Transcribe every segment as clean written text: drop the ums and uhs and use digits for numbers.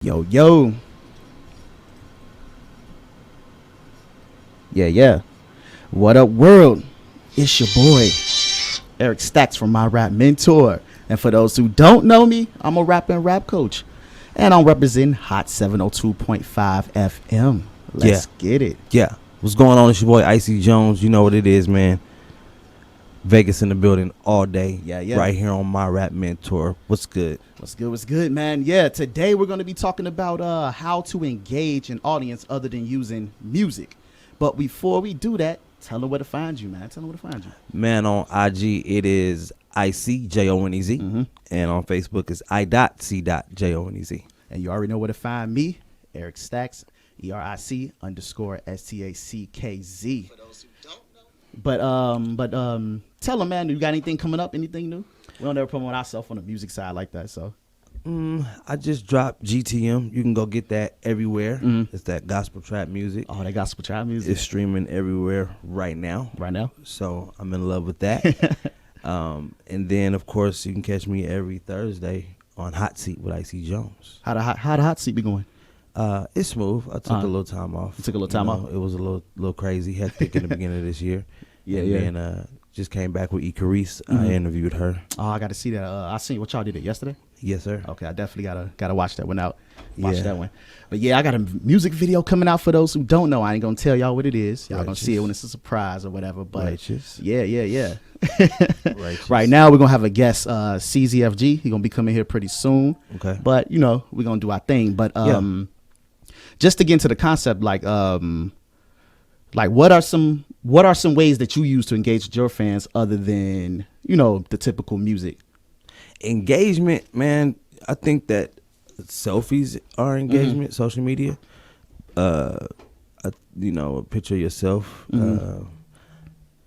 Yo, yo. Yeah. What up, world? It's your boy, Eric Stackz from My Rap Mentor. And for those who don't know me, I'm a rap and rap coach. And I'm representing Hot 702.5 FM. Let's get it. Yeah. What's going on? It's your boy, Icy Jones. You know what it is, man. Vegas in the building all day. Yeah. Right here on My Rap Mentor. What's good? What's good, man? Yeah, today we're going to be talking about how to engage an audience other than using music. But before we do that, tell them where to find you, man. Man, on IG, it is ICJONEZ. Mm-hmm. And on Facebook, it's I.C.JONEZ. And you already know where to find me, Eric Stackz, ERIC_STACKZ. For those who don't know. But tell them, man, you got anything coming up? Anything new? We don't ever promote ourselves on the music side like that, so. I just dropped GTM. You can go get that everywhere. Mm-hmm. It's that gospel trap music. Oh, that gospel trap music. It's streaming everywhere right now. So I'm in love with that. And then, of course, you can catch me every Thursday on Hot Seat with Icy Jones. How the hot seat be going? It's smooth. I took a little time off. You took a little time off? It was a little crazy, hectic in the beginning of this year. Yeah. And just came back with Icarice. I interviewed her. Oh, I got to see that. I seen what y'all did it yesterday. Yes, sir. Okay, I definitely gotta watch that one out. That one. But yeah, I got a music video coming out for those who don't know. I ain't gonna tell y'all what it is. Y'all gonna see it when it's a surprise or whatever. But Righteous. Yeah. Righteous. Right now we're gonna have a guest, Ceezy. He gonna be coming here pretty soon. Okay. But we're gonna do our thing. But just to get into the concept, like what are some ways that you use to engage with your fans other than the typical music? Engagement, man. I think that selfies are engagement. Social media. A picture of yourself.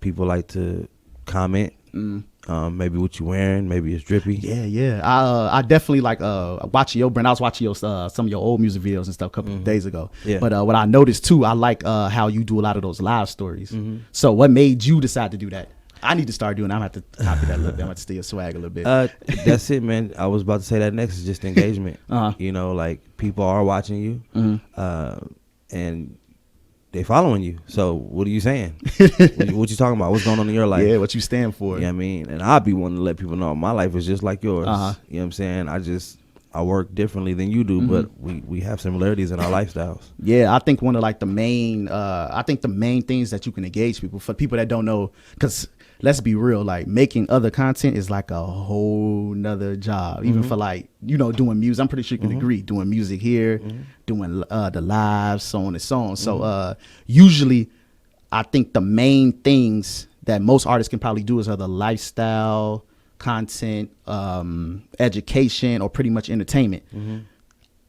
People like to comment. Maybe what you wearing. Maybe it's drippy. Yeah. I definitely like watching your brand. I was watching your some of your old music videos and stuff a couple of days ago. Yeah. But what I noticed too, I like how you do a lot of those live stories. So what made you decide to do that? I need to start doing that. I'm going to have to copy that a little bit. I'm going to have to steal swag a little bit. That's it, man. I was about to say that next is just engagement. Like people are watching you and they following you. So what are you saying? what you talking about? What's going on in your life? Yeah, what you stand for. Yeah, I mean, and I'll be wanting to let people know my life is just like yours. You know what I'm saying? I work differently than you do, but we have similarities in our lifestyles. Yeah, I think one of like the main things that you can engage people, for people that don't know, because let's be real, like making other content is like a whole nother job. Even for like, doing music. I'm pretty sure you can agree, doing music here, doing the lives, so on and so on. So usually I think the main things that most artists can probably do is either lifestyle, content, education, or pretty much entertainment.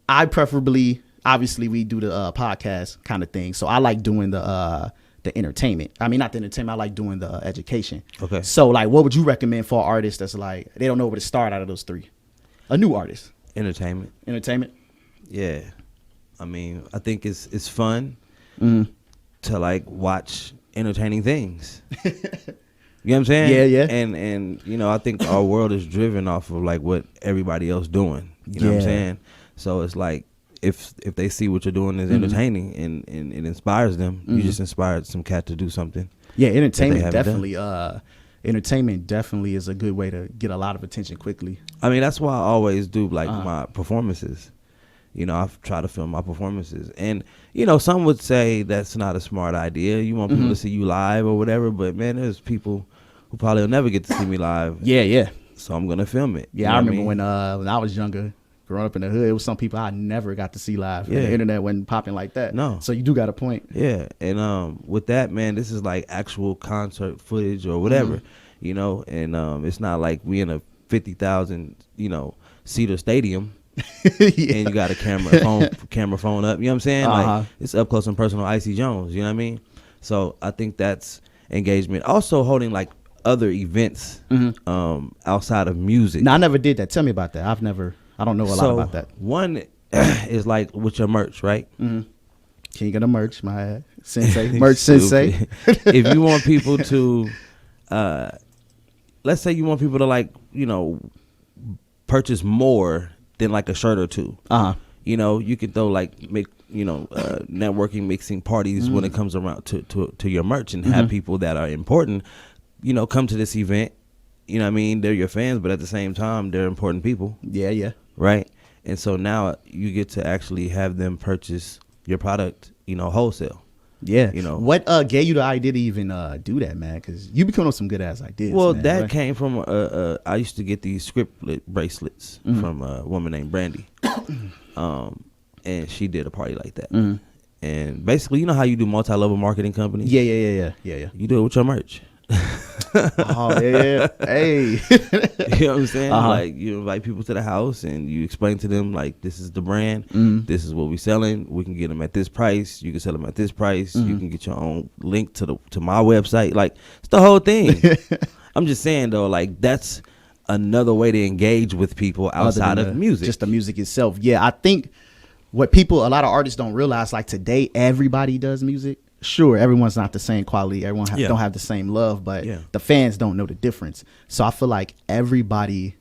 I preferably, obviously we do the podcast kind of thing. So I like doing the entertainment. I mean, not the entertainment. I like doing the education. Okay. So like, what would you recommend for artists that's like, they don't know where to start out of those three? A new artist. Entertainment. Yeah. I mean, I think it's fun to like watch entertaining things. You know what I'm saying? Yeah. And I think our world is driven off of like what everybody else doing. You know what I'm saying? So it's like if they see what you're doing is entertaining and it inspires them, you just inspired some cat to do something. Yeah, entertainment definitely is a good way to get a lot of attention quickly. I mean, that's why I always do like my performances. I try to film my performances. And, some would say that's not a smart idea. You want people to see you live or whatever, but man, there's people who probably will never get to see me live. Yeah. So I'm going to film it. Yeah, I remember when I was younger, growing up in the hood, it was some people I never got to see live. Yeah. The internet wasn't popping like that. No. So you do got a point. Yeah. And with that, man, this is like actual concert footage or whatever, and it's not like we in a 50,000, seater stadium. And you got a camera phone up. You know what I'm saying? Like it's up close and personal Icy Jones. You know what I mean? So I think that's engagement. Also holding like other events outside of music. No, I never did that. Tell me about that. I don't know a lot about that. One is like with your merch, right? Can you get a merch, my sensei? Merch sensei. If you want people to, let's say you want people to like, purchase more than like a shirt or two. you know, you can throw like networking, mixing parties when it comes around to your merch, and have people that are important, you know, come to this event. You know what I mean? They're your fans, but at the same time, they're important people. Yeah. Right? And so now you get to actually have them purchase your product, you know, wholesale. Yeah. You know. What gave you the idea to even do that, man? Because you become some good ass ideas. Well, man, that right? came from, I used to get these scriptlet bracelets from a woman named Brandy. And she did a party like that. And basically, you know how you do multi-level marketing companies? Yeah. You do it with your merch. Oh, yeah. Hey. You know what I'm saying? Like, you invite people to the house and you explain to them, like, this is the brand. This is what we selling. We can get them at this price. You can sell them at this price. You can get your own link to my website. Like, it's the whole thing. I'm just saying, though, like, that's another way to engage with people outside of music. Just the music itself. Yeah, I think what a lot of artists don't realize, like today, everybody does music. Sure, everyone's not the same quality. Everyone don't have the same love, but the fans don't know the difference. So I feel like everybody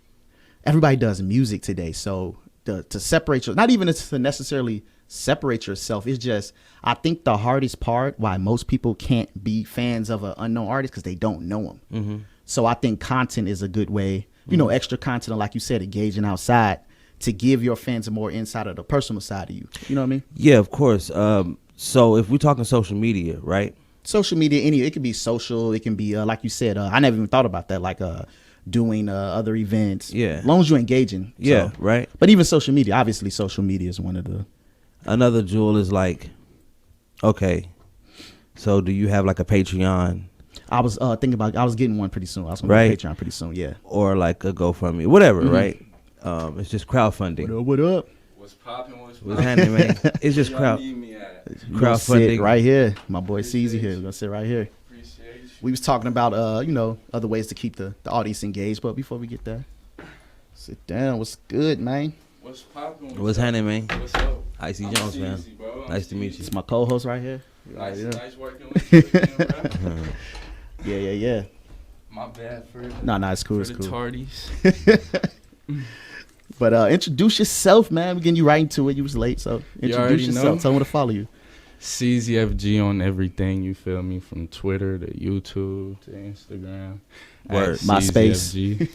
does music today. So to separate not even to necessarily separate yourself, it's just, I think the hardest part why most people can't be fans of an unknown artist because they don't know them. So I think content is a good way, you know, extra content, like you said, engaging outside to give your fans a more insight of the personal side of you. You know what I mean? Yeah, of course. So if we're talking social media, right? Social media, it can be social. It can be, like you said, I never even thought about that, like doing other events. Yeah. As long as you're engaging. Yeah, so. Right. But even social media, obviously social media is one of the. Another jewel is like, okay, so do you have like a Patreon? I was thinking about, I was getting one pretty soon. I was going to get a Patreon pretty soon, yeah. Or like a GoFundMe, whatever, right? It's just crowdfunding. What up? What's popping? What's happening, man? It's just crowdfunding. Right here. My boy Ceezy here. We're going to sit right here. Appreciate you. We was talking about, other ways to keep the audience engaged. But before we get there, sit down. What's good, man? What's popping? What's happening, man? What's up? Icy Jonez, man. Bro. Nice to meet you. It's my co-host right here. Nice working with you again, bro. Yeah. My bad for it's cool. For the tardies. But introduce yourself, man. We're getting you right into it. You was late, so introduce yourself. Know. Tell them to follow you. CZFG on everything, you feel me? From Twitter to YouTube to Instagram. Word. MySpace.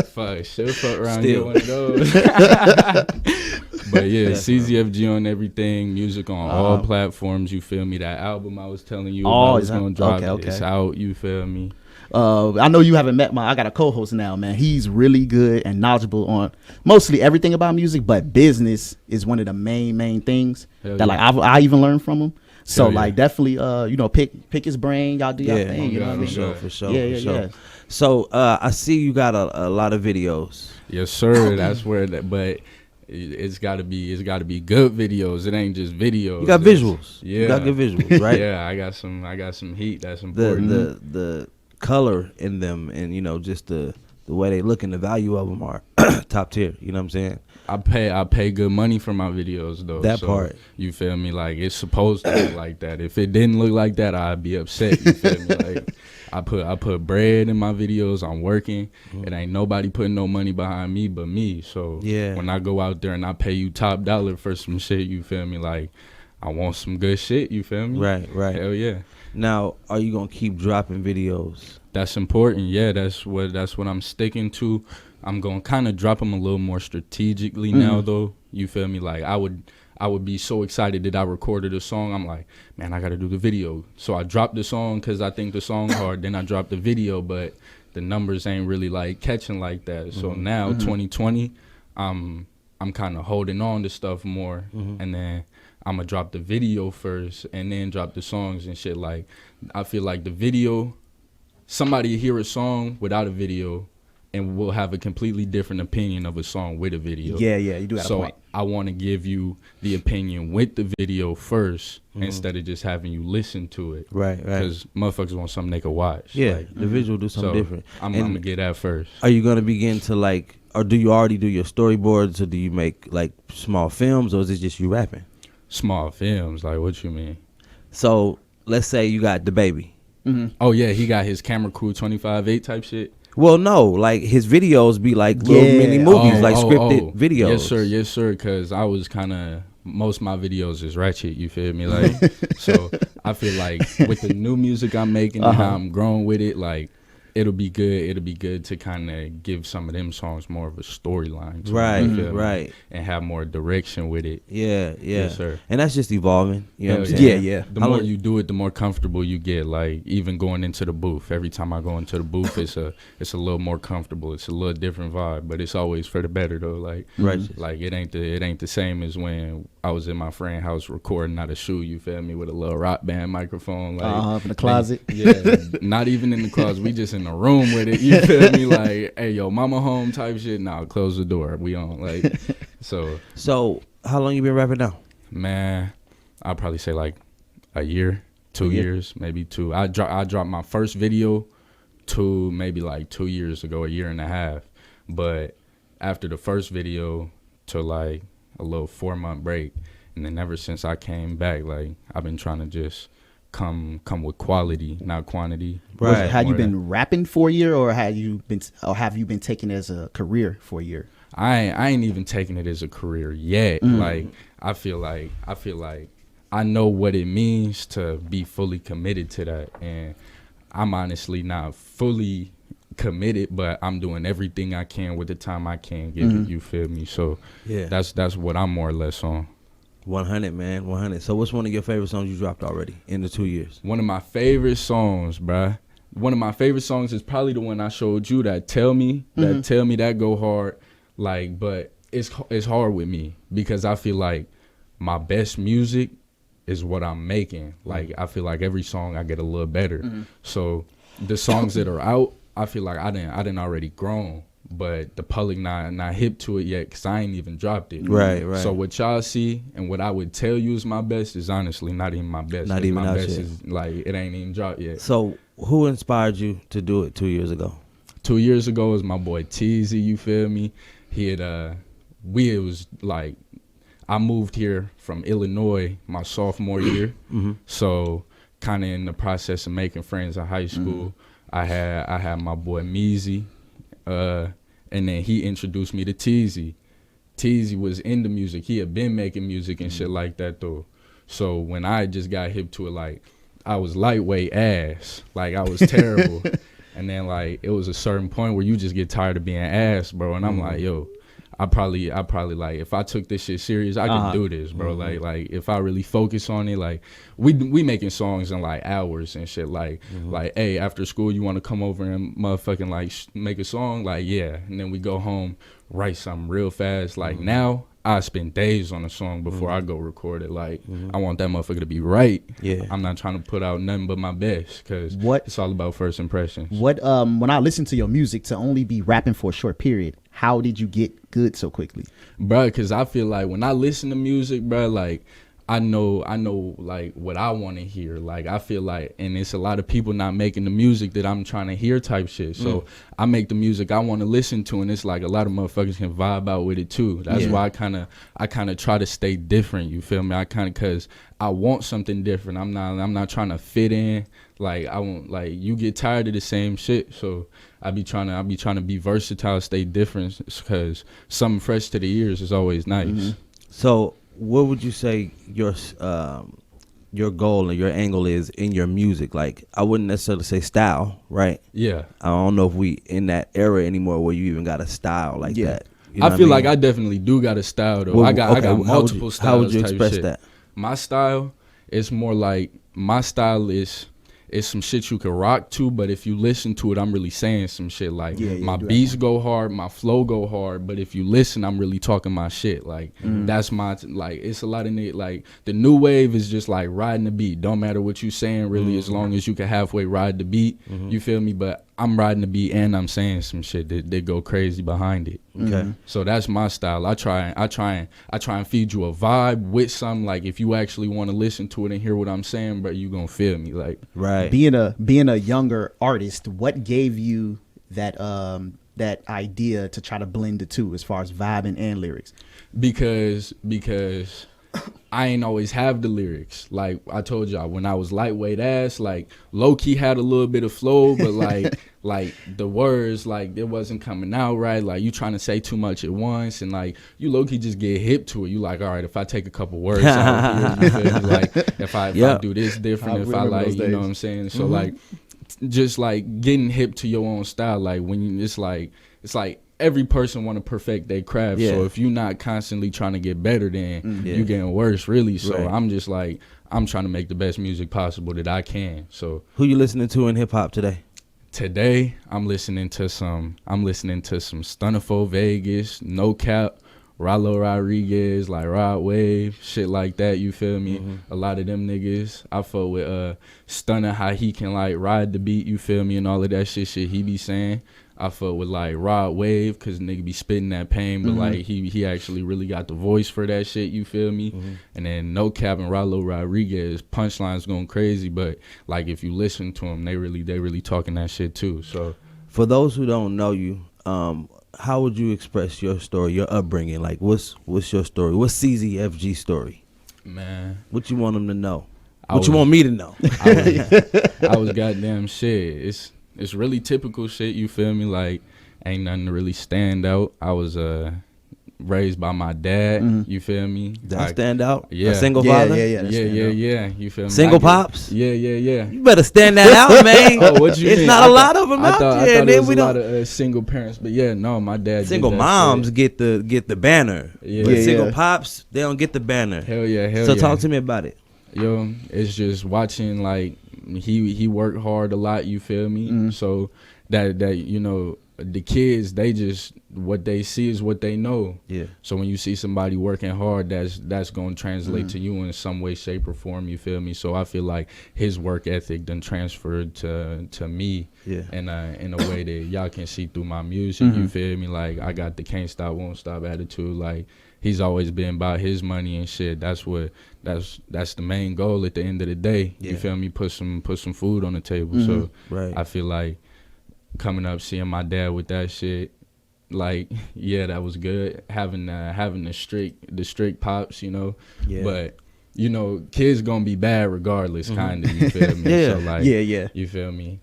Fuck, should fuck around get one of those. But yeah, CZFG on everything. Music on all platforms, you feel me? That album I was telling you about was going to drop. Okay. It's out, you feel me? I know you haven't met I got a co-host now, man. He's really good and knowledgeable on mostly everything about music, but business is one of the main things that like I even learned from him. So like definitely pick his brain, y'all do your thing, you know what I mean? For sure. Yeah. So I see you got a lot of videos. Yes, sir. That's where but it's gotta be good videos. It ain't just videos. You got visuals. Yeah. You got good visuals, right? Yeah, I got some heat. That's important. The color in them, and just the way they look and the value of them are top tier. You know what I'm saying? I pay good money for my videos though. That part. You feel me? Like it's supposed to look like that. If it didn't look like that, I'd be upset. You feel me? Like I put bread in my videos. I'm working. It ain't nobody putting no money behind me but me. So when I go out there and I pay you top dollar for some shit, you feel me? Like I want some good shit. You feel me? Right. Hell yeah. Now, are you gonna keep dropping videos? That's important. Yeah, that's what I'm sticking to. I'm gonna kind of drop them a little more strategically now, though. You feel me? Like I would be so excited that I recorded a song. I'm like, man, I gotta do the video. So I dropped the song because I think the song hard. Then I dropped the video, but the numbers ain't really like catching like that. So now 2020, I'm kind of holding on to stuff more, and then I'm gonna drop the video first and then drop the songs and shit. Like I feel like the video, somebody hear a song without a video and will have a completely different opinion of a song with a video. Yeah, you do have a point. So I want to give you the opinion with the video first instead of just having you listen to it. Right. Because motherfuckers want something they can watch. Yeah, like, the visual do something different. I'm going to get that first. Are you going to begin to or do you already do your storyboards, or do you make like small films, or is it just you rapping? Small films, like what you mean? So let's say you got the baby. Oh yeah, he got his camera crew 25/8 type shit. Well, no, like his videos be like little mini movies, like scripted videos. Yes, sir. Because I was kind of most of my videos is ratchet. You feel me? Like, so I feel like with the new music I'm making and how I'm growing with it, like it'll be good. It'll be good to kind of give some of them songs more of a storyline, right, and have more direction with it. Yeah, yes, sir. And that's just evolving. You know what I'm saying? Yeah. The more you do it, the more comfortable you get. Like even going into the booth, every time I go into the booth, it's a little more comfortable. It's a little different vibe, but it's always for the better though. Like like it ain't the same as when I was in my friend's house recording out a shoe. You feel me, with a little rock band microphone, like in the closet. Not even in the closet. We just in the room with it. You feel me? Like, hey, yo, mama home type shit. Nah, close the door. We on like. So how long you been rapping now? Man, I'll probably say like a year, 2 years, maybe 2. I dropped my first video maybe like 2 years ago, a year and a half. But after the first video to like a little 4-month break, and then ever since I came back, like I've been trying to just come with quality, not quantity. Right. Had you been rapping for a year, or have you been taking it as a career for a year? I ain't even taking it as a career yet. Like I feel like I know what it means to be fully committed to that, and I'm honestly not fully committed, but I'm doing everything I can with the time I can give it. You feel me? So yeah, that's what I'm more or less on. 100, man, 100. So what's one of your favorite songs you dropped already in the 2 years? One of my favorite songs, bruh. One of my favorite songs is probably the one I showed you, that Tell Me. That Tell Me, that go hard. Like, but it's hard with me because I feel like my best music is what I'm making. Like, I feel like every song I get a little better. So the songs that are out, I feel like I didn't already grown. But the public not hip to it yet because I ain't even dropped it. Right. So what y'all see and what I would tell you is my best is honestly not even my best. Not even my out best yet. Is like it ain't even dropped yet. So who inspired you to do it 2 years ago? 2 years ago was my boy Ceezy. You feel me? He had it was like I moved here from Illinois my sophomore year. So kind of in the process of making friends in high school. I had my boy Meezy. And then he introduced me to Ceezy. Ceezy was into music. He had been making music and shit like that though. So when I just got hip to it, like I was lightweight ass. Like I was terrible. And then like it was a certain point where you just get tired of being ass, bro. And I'm like, yo, I probably like if I took this shit serious, I could do this, bro. Like if I really focus on it, like we making songs in like hours and shit. Like hey, after school you want to come over and motherfucking like make a song, like yeah. And then we go home, write something real fast. Like now I spend days on a song before I go record it. Like I want that motherfucker to be right. Yeah, I'm not trying to put out nothing but my best because it's all about first impressions. What when I listen to your music, to only be rapping for a short period, how did you get good so quickly? Bro, because I feel like when I listen to music, bro, like I know like what I want to hear. Like I feel like, and it's a lot of people not making the music that I'm trying to hear type shit. So I make the music I want to listen to, and it's like a lot of motherfuckers can vibe out with it too. That's why I kind of try to stay different. You feel me? I kind of, cause I want something different. I'm not trying to fit in. Like I want, like you get tired of the same shit. So I be trying to be versatile, stay different, cause something fresh to the ears is always nice. So what would you say your goal and your angle is in your music? Like I wouldn't necessarily say style, right? Yeah. I don't know if we in that era anymore where you even got a style like that. You know I feel like I definitely do got a style though. Well, I got multiple styles. How would you express that? My style is more like it's some shit you can rock to, but if you listen to it, I'm really saying some shit. Like my beats go hard, my flow go hard, but if you listen, I'm really talking my shit. Like that's my like. It's a lot of like the new wave is just like riding the beat. Don't matter what you saying, really, as long as you can halfway ride the beat. You feel me? But I'm riding the beat and I'm saying some shit that go crazy behind it. Okay. So that's my style. I try and feed you a vibe with something. Like if you actually want to listen to it and hear what I'm saying, but you gonna feel me. Like right. Being a younger artist, what gave you that idea to try to blend the two as far as vibing and lyrics? Because I ain't always have the lyrics. Like I told y'all, when I was lightweight ass, like low key had a little bit of flow, but like the words, like it wasn't coming out right. Like you trying to say too much at once, and like you low key just get hip to it. You like, all right, if I take a couple words out here, you feel me? Like if I do this different, if I like, you know what I'm saying? So like just like getting hip to your own style. Like when you, it's like every person want to perfect their craft. So if you're not constantly trying to get better, then you getting worse, really. So I'm just like, I'm trying to make the best music possible that I can. So who you listening to in hip hop today? Today, I'm listening to some Stunnerful Vegas, No Cap, Rallo Rodriguez, like Rod Wave, shit like that, you feel me? A lot of them niggas. I fuck with Stunner, how he can like ride the beat, you feel me, and all of that shit he be saying. I fuck with like Rod Wave, cause nigga be spitting that pain, but like he actually really got the voice for that shit, you feel me? And then No Cap and Rallo Rodriguez, punchlines going crazy, but like if you listen to them, they really talking that shit too. So for those who don't know you, how would you express your story, your upbringing? Like what's your story? What's Ceezy FG story? Man, what you want them to know? You want me to know? I was goddamn shit. It's really typical shit, you feel me? Like, ain't nothing to really stand out. I was raised by my dad, you feel me? That stand out? Yeah. A single father? Yeah, you feel me? Single pops? Yeah. You better stand that out, man. Oh, what you mean? It's not a lot of them out there. I thought there was a lot of single parents, but yeah, no, my dad single moms get the banner. Yeah. But single pops, they don't get the banner. Hell yeah. So talk to me about it. Yo, it's just watching, like, he worked hard a lot, you feel me? So that you know, the kids, they just, what they see is what they know. Yeah. So when you see somebody working hard, that's going to translate to you in some way, shape, or form, you feel me? So I feel like his work ethic done transferred to me in a way that y'all can see through my music, you feel me? Like, I got the can't stop, won't stop attitude. Like, he's always been about his money and shit. That's the main goal at the end of the day. You feel me? Put some food on the table. So I feel like coming up, seeing my dad with that shit, like, yeah, that was good. Having the strict pops, you know. Yeah. But you know, kids gonna be bad regardless, kind of. You feel me? So like, you feel me?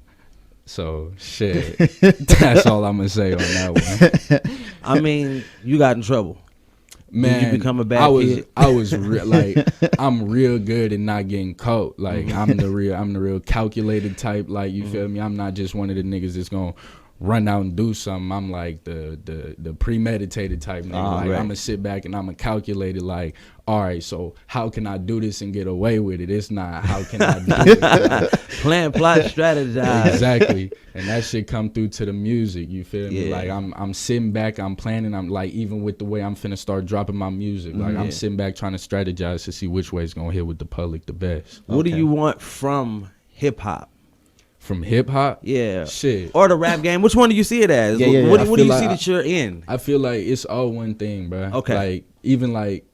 So shit, that's all I'm gonna say on that one. I mean, you got in trouble. Man, did you become a bad kid? I was like, I'm real good at not getting caught. Like I'm the real calculated type. Like you feel me? I'm not just one of the niggas that's gonna run out and do something. I'm like the premeditated type nigga. Like I'm gonna sit back and I'm gonna calculate it. Like, all right, so how can I do this and get away with it? It's not how can I do it. Like, plan, plot, strategize. Exactly. And that shit come through to the music, you feel me? Like I'm sitting back, I'm planning, I'm like, even with the way I'm finna start dropping my music, like I'm sitting back trying to strategize to see which way it's gonna hit with the public the best. What do you want from hip hop? From hip hop? Yeah. Shit. Or the rap game? Which one do you see it as? What do you see that you're in? I feel like it's all one thing, bro. Okay. Like, even like,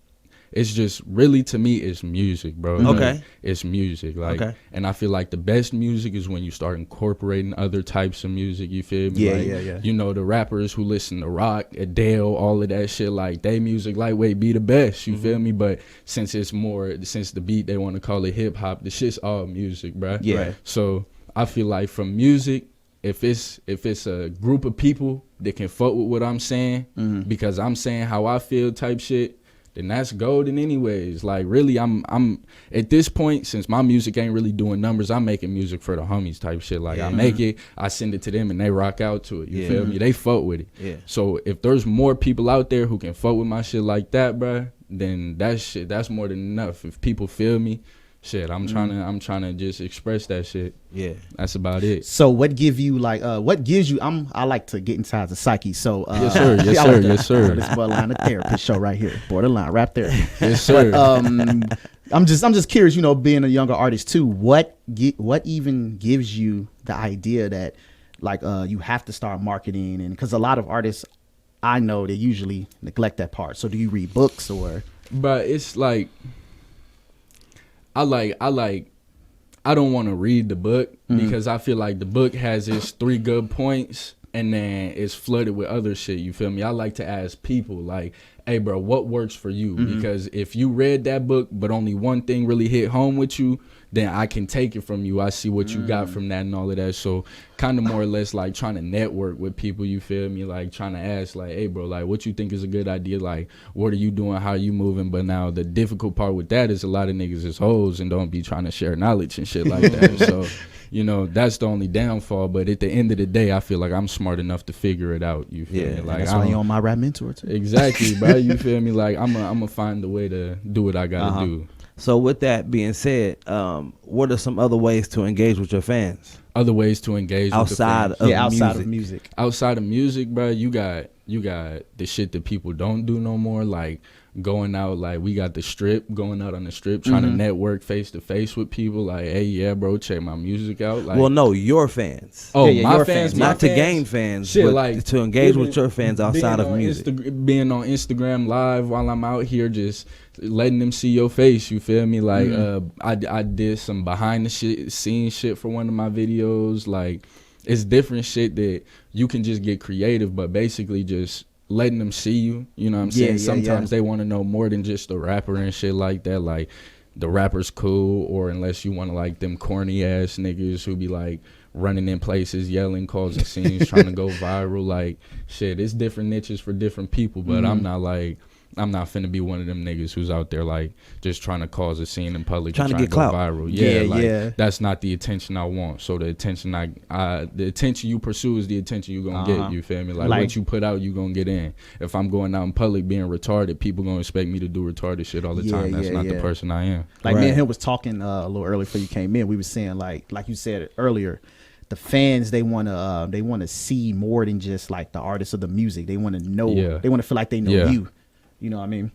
it's just really, to me, it's music, bro. Okay. Like, it's music. Like, and I feel like the best music is when you start incorporating other types of music, you feel me? Yeah. You know, the rappers who listen to rock, Adele, all of that shit, like, they music lightweight be the best, you feel me? But since the beat, they want to call it hip hop, the shit's all music, bro. Yeah. Right. So I feel like from music, if it's a group of people that can fuck with what I'm saying, because I'm saying how I feel type shit, then that's golden anyways. Like, really, I'm at this point, since my music ain't really doing numbers, I'm making music for the homies type shit. Like, I make it, I send it to them, and they rock out to it. You feel me? They fuck with it. Yeah. So if there's more people out there who can fuck with my shit like that, bruh, then that's more than enough. If people feel me, shit, I'm trying to just express that shit. Yeah, that's about it. So what gives you I like to get inside the psyche. So yes sir. This borderline a therapist show right here. Borderline right there. Yes sir. But, I'm just curious, you know, being a younger artist too, what even gives you the idea that like you have to start marketing? And because a lot of artists I know, they usually neglect that part. So do you read books or? But it's like, I don't want to read the book because I feel like the book has its 3 good points, and then it's flooded with other shit. You feel me? I like to ask people like, hey, bro, what works for you? Because if you read that book, but only one thing really hit home with you, then I can take it from you. I see what you got from that and all of that. So kind of more or less like trying to network with people, you feel me? Like trying to ask like, hey, bro, like what you think is a good idea? Like, what are you doing? How you moving? But now the difficult part with that is a lot of niggas is hoes and don't be trying to share knowledge and shit like that. So, you know, that's the only downfall. But at the end of the day, I feel like I'm smart enough to figure it out. You feel me? Like that's why you're on my rap mentor too. Exactly, bro. You feel me? Like I'm gonna find a way to do what I gotta do. So with that being said, what are some other ways to engage with your fans? Other ways to engage outside with the fans. Outside of music. Outside of music, bro, you got the shit that people don't do no more, like going out, like we got the strip, going out on the strip, trying to network face to face with people, like, hey, yeah, bro, check my music out. Like, well, no, your fans. Oh, my my fans, fans, not to gain fans, shit, but like to engage with your fans outside of music. Being on Instagram live while I'm out here, just letting them see your face. You feel me? Like, I did some behind the scenes shit for one of my videos. Like, it's different shit that you can just get creative, but basically just letting them see you. You know what I'm saying? Sometimes they want to know more than just the rapper and shit like that. Like, the rapper's cool, or unless you want to like them corny ass niggas who be like running in places, yelling, causing scenes, trying to go viral. Like, shit, it's different niches for different people, but I'm not finna be one of them niggas who's out there like just trying to cause a scene in public, trying to get go clout. viral. That's not the attention I want. So the attention the attention you pursue is the attention you gonna get. You feel me? Like what you put out, you gonna get in. If I'm going out in public being retarded, people gonna expect me to do retarded shit all the time. That's not the person I am. Like me and him was talking a little earlier before you came in. We was saying like you said earlier, the fans, they want to see more than just like the artist of the music. They want to know. They want to feel like they know you. You know what I mean?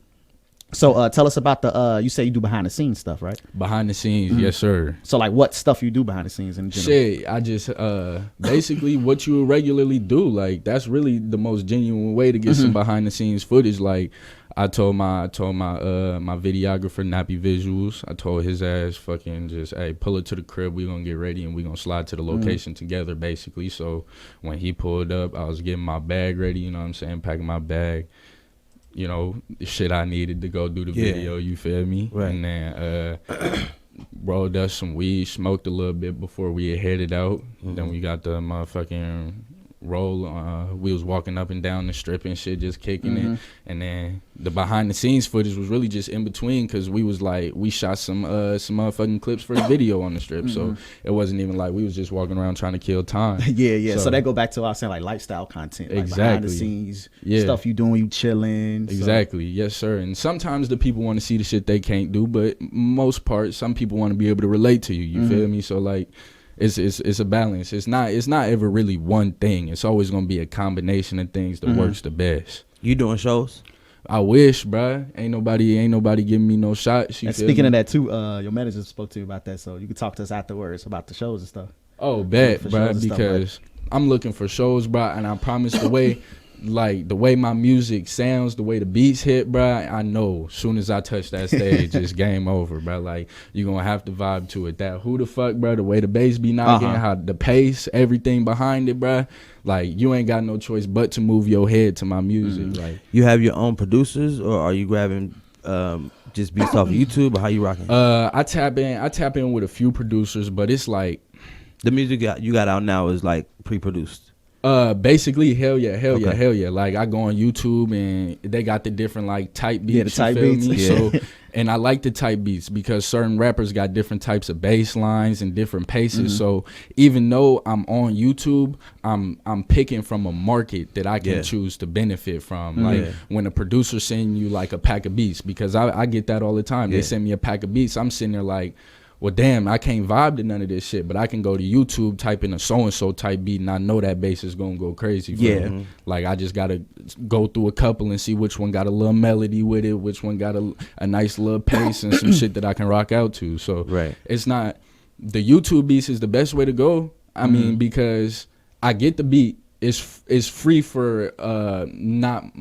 So tell us about the you say you do behind the scenes stuff, right? Behind the scenes, yes sir. So like what stuff you do behind the scenes in general? Shit, I just basically what you regularly do. Like, that's really the most genuine way to get some behind the scenes footage. Like, I told my videographer, Nappy Visuals, I told his ass fucking just, hey, pull it to the crib, we gonna get ready and we gonna slide to the location together, basically. So when he pulled up, I was getting my bag ready, you know what I'm saying, packing my bag, you know, the shit I needed to go do the video, you feel me? Right. And then rolled us some weed, smoked a little bit before we had headed out. Then we got the motherfucking roll. We was walking up and down the strip and shit, just kicking it. And then the behind the scenes footage was really just in between, because we was like, we shot some motherfucking clips for the video on the strip. So it wasn't even like we was just walking around trying to kill time. So that go back to what I was saying, like lifestyle content, like exactly, behind the scenes stuff you doing, you chilling. Exactly. Yes sir. And sometimes the people want to see the shit they can't do, but most part some people want to be able to relate to you. You feel me? So like, it's a balance. It's not ever really one thing. It's always gonna be a combination of things that works the best. You doing shows? I wish, bruh. Ain't nobody giving me no shots. And speaking of that too, your manager spoke to you about that, so you can talk to us afterwards about the shows and stuff. Oh, bet, bruh, because I'm looking for shows, bruh, and I promise the way my music sounds, the way the beats hit, bruh, I know as soon as I touch that stage, it's game over, bruh. Like, you're gonna have to vibe to it. That who the fuck, bruh, the way the bass be knocking, how the pace, everything behind it, bruh. Like, you ain't got no choice but to move your head to my music. Like, you have your own producers, or are you grabbing just beats off of YouTube, or how you rocking? I tap in with a few producers, but it's like the music you got out now is like pre-produced. Basically, hell yeah. Like, I go on YouTube and they got the different like type beats. The type beats. So, and I like the type beats because certain rappers got different types of bass lines and different paces. So even though I'm on YouTube, I'm picking from a market that I can choose to benefit from. Like when a producer send you like a pack of beats, because I get that all the time. They send me a pack of beats. I'm sitting there like, well, damn, I can't vibe to none of this shit, but I can go to YouTube, type in a so-and-so type beat, and I know that bass is going to go crazy. Like, I just got to go through a couple and see which one got a little melody with it, which one got a nice little pace and some shit that I can rock out to. So it's not, the YouTube beats is the best way to go. I mean, because I get the beat. It's free for nonprofit,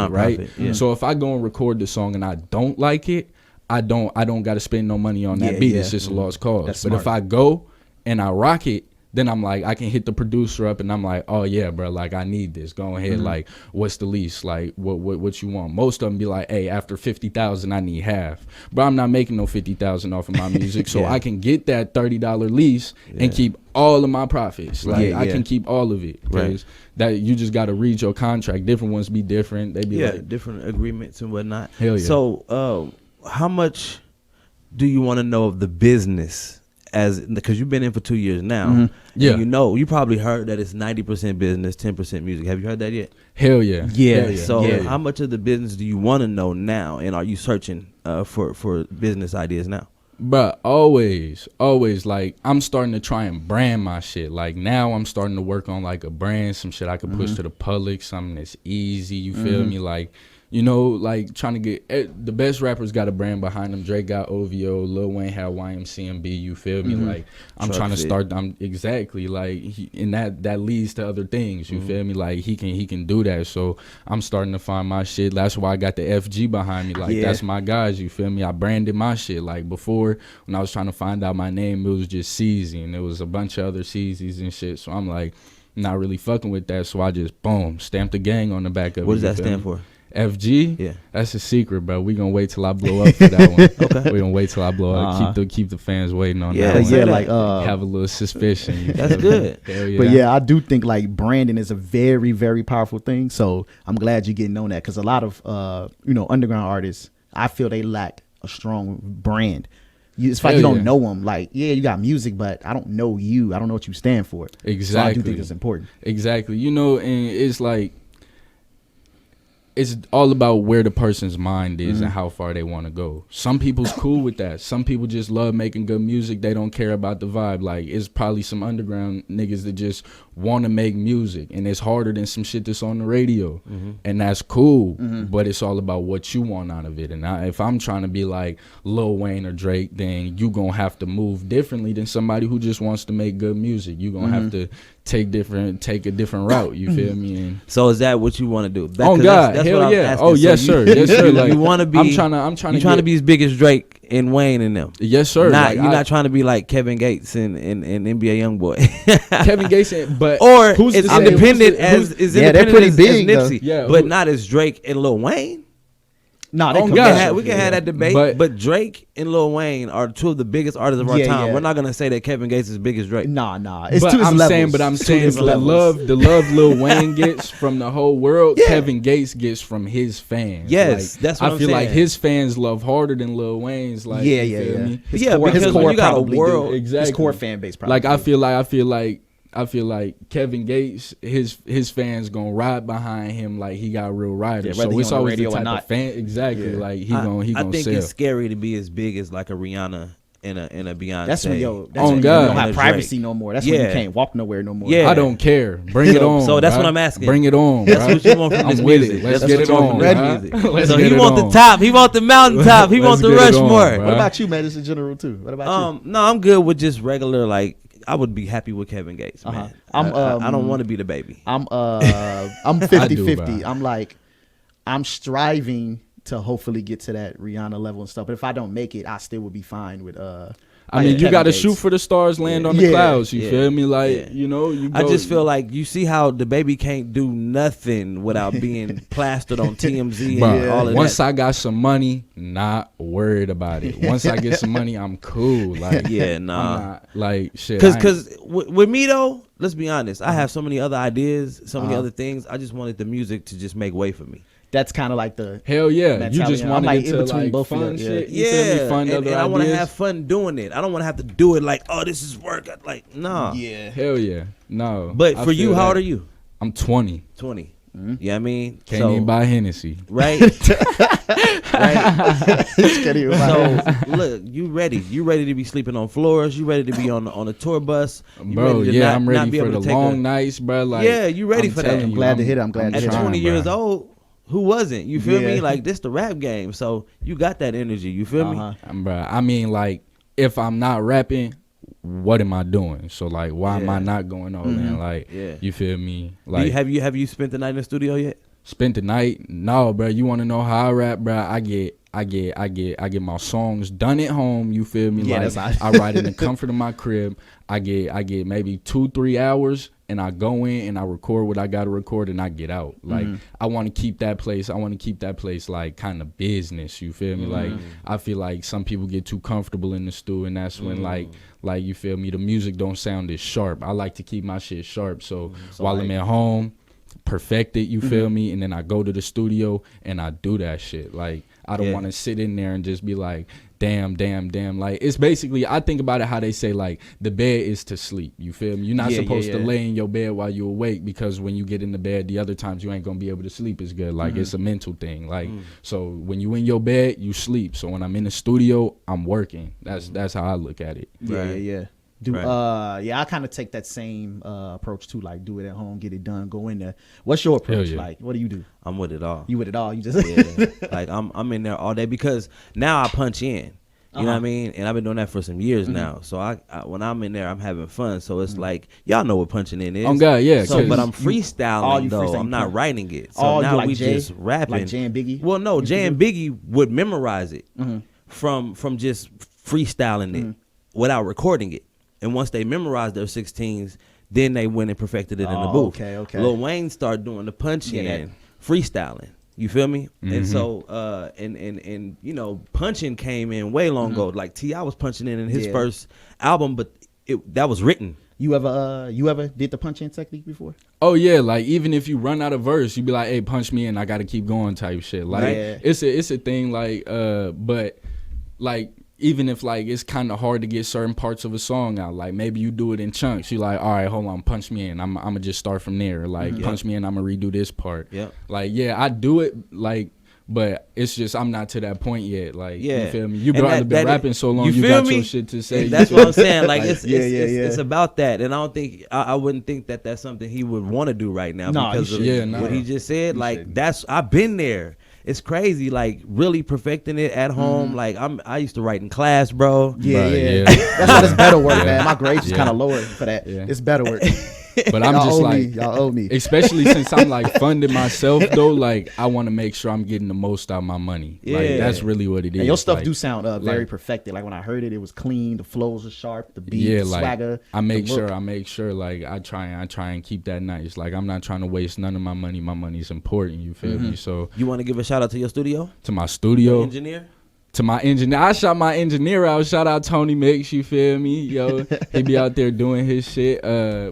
right? Yeah. So if I go and record the song and I don't like it, I don't got to spend no money on that beat. It's just a lost cause. But if I go and I rock it, then I'm like, I can hit the producer up and I'm like, oh yeah, bro, like I need this. Go ahead, like what's the least? Like what you want? Most of them be like, hey, after 50,000, I need half. But I'm not making no 50,000 off of my music, so I can get that $30 lease and keep all of my profits. Like I can keep all of it, because that you just got to read your contract. Different ones be different. They be like different agreements and whatnot. Hell yeah. So how much do you want to know of the business? Because you've been in for 2 years now, yeah. You probably heard that it's 90% business, 10% music. Have you heard that yet? Hell yeah. Yeah. So how much of the business do you want to know now, and are you searching for business ideas now? But always, like I'm starting to try and brand my shit. Like now I'm starting to work on like a brand, some shit I could push to the public, something that's easy. You feel me? Like, you know, like trying to get the best rappers got a brand behind them. Drake got OVO, Lil Wayne had YMCMB. You feel me? Like I'm trying to start. I'm exactly like, and that leads to other things. You feel me? Like he can do that. So I'm starting to find my shit. That's why I got the FG behind me. Like that's my guys. You feel me? I branded my shit. Like before, when I was trying to find out my name, it was just Ceezy, and there was a bunch of other Ceezys and shit. So I'm like, not really fucking with that. So I just boom, stamped the gang on the back of it. What does that stand for? FG? Yeah. That's a secret, bro. We gonna wait till I blow up for that one. Okay. We gonna wait till I blow up. Keep the fans waiting on that one. Yeah, like have a little suspicion. That's good. Yeah. But yeah, I do think like branding is a very, very powerful thing. So I'm glad you're getting on that, because a lot of underground artists, I feel they lack a strong brand. It's like you don't know them. Like, yeah, you got music, but I don't know you. I don't know what you stand for. Exactly. So I do think it's important. Exactly. You know, and it's like, it's all about where the person's mind is and how far they want to go. Some people's cool with that. Some people just love making good music. They don't care about the vibe. Like, it's probably some underground niggas that just want to make music, and it's harder than some shit that's on the radio. And that's cool, but it's all about what you want out of it. And if I'm trying to be like Lil Wayne or Drake, then you gonna have to move differently than somebody who just wants to make good music. You gonna have to take a different route. You feel me? And so is that what you want to do? Oh God, that's hell yeah! Oh yes, sir. Yes, sir. Like, you want to be? I'm trying to be as big as Drake and Wayne and them. Yes, sir. You're not trying to be like Kevin Gates and NBA YoungBoy. Kevin Gates, but or who's as independent as they're pretty big, Nipsey, but not as Drake and Lil Wayne. No, we can have that debate, but Drake and Lil Wayne are two of the biggest artists of our time. We're not gonna say that Kevin Gates is as big as Drake. Nah. It's two levels. I'm saying the love Lil Wayne gets from the whole world, Kevin Gates gets from his fans. Yes, like, that's what I feel like his fans love harder than Lil Wayne's. Like, yeah. Because when you got a world, his core fan base. Probably like I feel like Kevin Gates, his fans gonna ride behind him like he got real riders. So it's always the type of fan. Exactly. Yeah. Like he gonna I think sell. It's scary to be as big as like a Rihanna and a Beyonce. That's when you God. don't have privacy no more. That's when you can't walk nowhere no more. Yeah. I don't care. Bring it on. So that's what I'm asking. Bring it on. That's what you want from this music. Let's get it on. So he want the top. He want the mountaintop. He want the Rushmore. What about you, man? This is general too. What about you? No, I'm good with just regular like. I would be happy with Kevin Gates, man. I don't want to be the baby. I'm 50-50. I'm like, I'm striving to hopefully get to that Rihanna level and stuff. But if I don't make it, I still would be fine with I mean, you got to shoot for the stars, land on the clouds. You feel me? Like, you know, I just feel like you see how the baby can't do nothing without being plastered on TMZ and all of that. Once I got some money, not worried about it. Once I get some money, I'm cool. Like, I'm not, like shit. Because with me though, let's be honest, I have so many other ideas, so many other things. I just wanted the music to just make way for me. That's kind of like the hell yeah. mentality. You just want like to like both fun shit. Yeah, fun and I want to have fun doing it. I don't want to have to do it like, oh, this is work. Like, nah. Yeah. Hell yeah. No. But for you, how old are you? I'm 20. 20. Mm-hmm. Yeah, I mean, can't even buy Hennessy. Right. Right. So look, you ready? You ready to be sleeping on floors? You ready to be on a tour bus? Bro, I'm ready for the long nights, bro. Like, yeah, you ready for that? I'm glad to hit it. I'm glad to hit it. At 20 years old. Who wasn't? You feel Yeah. me? Like, this the rap game. So you got that energy. You feel me? Bro, I mean, like, if I'm not rapping, what am I doing? So, like, why am I not going all in? Like, you feel me? Like, have you spent the night in the studio yet? Spent the night? No, bro. You want to know how I rap, bro? I get I get my songs done at home. You feel me? Yeah, like I write in the comfort of my crib. I get maybe 2-3 hours, and I go in and I record what I gotta record, and I get out. Like I want to keep that place. I want to keep that place like kind of business. You feel me? Like I feel like some people get too comfortable in the stew, and that's when like you feel me, the music don't sound as sharp. I like to keep my shit sharp. So while I'm at home, perfect it. You feel me? And then I go to the studio and I do that shit. Like I don't want to sit in there and just be like, damn. Like it's basically, I think about it how they say like the bed is to sleep. You feel me? You're not supposed to lay in your bed while you're awake, because when you get in the bed, the other times you ain't gonna be able to sleep as good. Like it's a mental thing. Like so when you in your bed, you sleep. So when I'm in the studio, I'm working. That's how I look at it. Yeah. I kind of take that same approach too. Like do it at home, get it done, go in there. What's your approach? Like what do you do? I'm with it all. You with it all? You just like I'm in there all day, because now I punch in. You know what I mean? And I've been doing that for some years now. So I when I'm in there, I'm having fun. So it's like, y'all know what punching in is. Oh God, yeah. So, but I'm freestyling though. I'm not writing it. So now we just rapping. Like Jay and Biggie? Well, no, Jay and Biggie would memorize it from just freestyling it without recording it. And once they memorized their 16s, then they went and perfected it in the booth. Okay. Lil Wayne started doing the punch in, freestyling. You feel me? And so, and you know, punching came in way long ago. Like T.I. was punching in his first album, but that was written. You ever did the punch in technique before? Oh yeah, like even if you run out of verse, you be like, hey, punch me in, I gotta keep going type shit. Like it's a thing, like but like even if like it's kind of hard to get certain parts of a song out, like maybe you do it in chunks. You like, all right, hold on, punch me in. I'm gonna just start from there. Like punch me in, I'm gonna redo this part. Yeah. Like I do it like, but it's just I'm not to that point yet. Like you feel me? You've been rapping so long, you got your shit to say. That's what I'm saying. Like it's about that, and I don't think I wouldn't think that that's something he would want to do right now because of what he just said. Like I've been there. It's crazy, like really perfecting it at home. Like I used to write in class, bro. Yeah. That's why it's better work, man. My grades is kind of lower for that. It's better work. But I'm just like, y'all owe me. Especially since I'm like funding myself though. Like I want to make sure I'm getting the most out of my money. Like that's really what it is. And your stuff do sound very perfected. Like when I heard it was clean. The flows are sharp. The beat, the swagger. I make sure. Like I try and keep that nice. Like I'm not trying to waste none of my money. My money's important. You feel me? So you want to give a shout out to your studio? To my studio. Engineer. To my engineer, I shot my engineer out. Shout out Tony Mix, you feel me? Yo, he be out there doing his shit.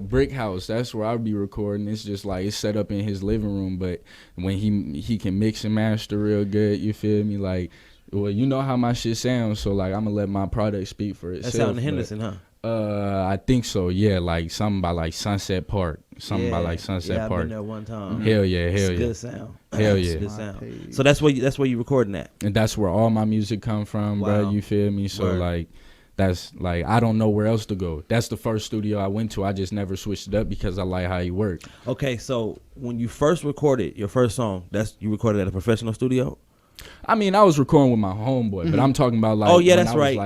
Brick House, that's where I'll be recording. It's just like it's set up in his living room, but when he can mix and master real good, you feel me? Like, well, you know how my shit sounds, so like I'm gonna let my product speak for itself. That's out in Henderson, huh? I think so. Yeah, like something by like Sunset Park. Something by like Sunset Park. I've been there one time. Hell yeah. It's good sound. Hell yeah. Good sound. So that's where you recording at. And that's where all my music come from, bro. You feel me? So like that's like I don't know where else to go. That's the first studio I went to. I just never switched it up because I like how he worked. Okay, so when you first recorded your first song, you recorded at a professional studio? I mean, I was recording with my homeboy, but I'm talking about like